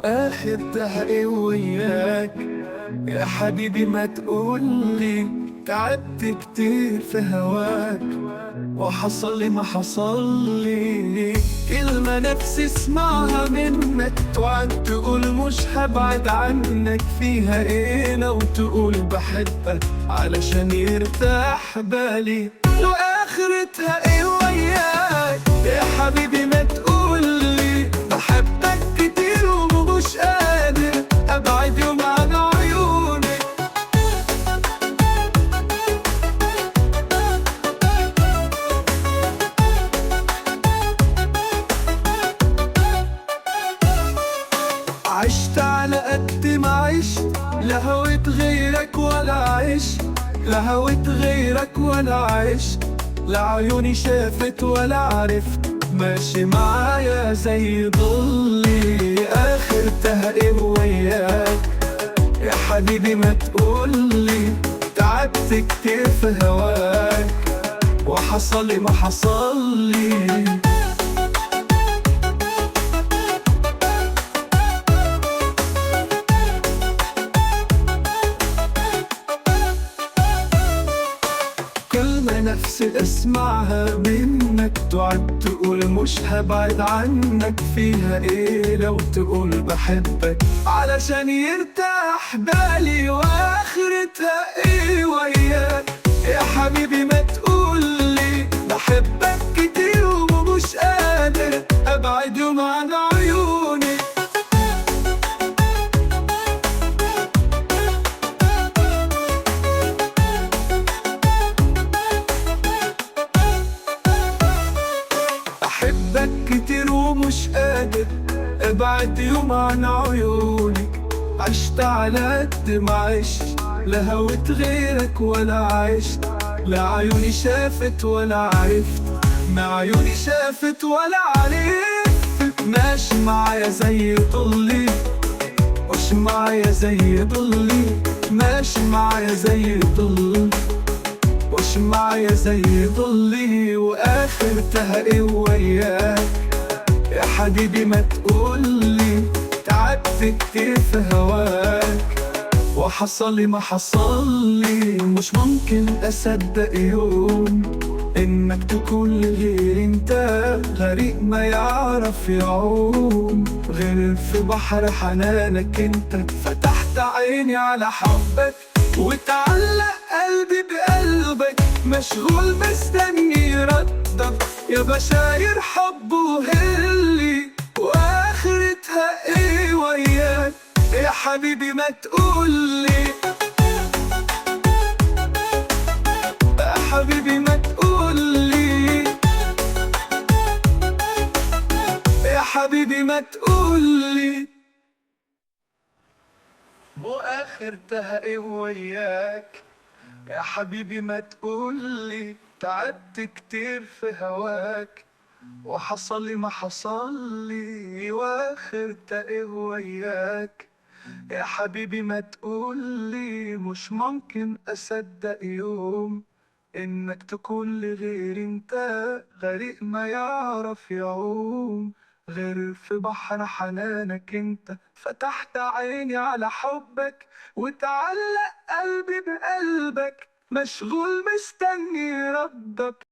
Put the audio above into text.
واخدتها ايه وياك يا حبيبي؟ ما تقولي تعبت كتير في هواك وحصل لي ما حصل لي. كلمة نفسي اسمعها منك توعد تقول مش هبعد عنك، فيها ايه لو تقول بحبك علشان يرتاح بالي؟ واخرتها ايه وياك يا حبيبي؟ ما تقولي بحبك كتير ومش قادر ابعد يوم عن عيونك. عشت على قد ما عشت، لا هويت غيرك ولا عشت، لا هويت غيرك ولا عشت، لا عيوني شافت ولا عرفت، ماشي معايا زي ضلي. اخرتها ايه وياك يا حبيبي؟ ما تقولي تعبت كتير في هواك وحصل لي ما حصل لي. كلمة نفسي اسمعها منك توعد تقول مش هبعد عنك، فيها ايه لو تقول بحبك علشان يرتاح بالي؟ واخرتها ايه وياك يا حبيبي؟ ما تقولي بحبك كتير ومش قادر ابعد يوم عن عيوني. بحبك كتير ومش قادر ابعد يوم عن عيونك. عشت على قد ما عشت، لا هويت غيرك ولا عشت، لا عيوني شافت ولا عرفت، ما عيوني شافت ولا عرفت، ماشي معايا زي ضلي، مش معايا زي ضلي، ماشي معايا زي ضلي، مش معايا زي ضلي. واخرتها ايه وياك يا حبيبي؟ ما تقولي تعبت كتير في هواك وحصل لي ما حصل لي. مش ممكن اصدق يوم انك تكون غير انت، غريق ما يعرف يعوم غير في بحر حنانك انت. فتحت عيني على حبك وتعلق قلبي بقلبك، مشغول مستني ردك يا بشاير حب وهلي. واخرتها ايه وياك يا حبيبي؟ ما تقولي يا حبيبي، ما تقولي يا حبيبي، ما تقولي. واخرتها ايه وياك يا حبيبي؟ ما تقولي تعبت كتير في هواك وحصل لي ما حصل لي. واخرتها ايه وياك يا حبيبي؟ ما تقولي مش ممكن اصدق يوم انك تكون لغير انت، غريق ما يعرف يعوم غير في بحر حنانك انت. فتحت عيني على حبك وتعلق قلبي بقلبك، مشغول مستني ردك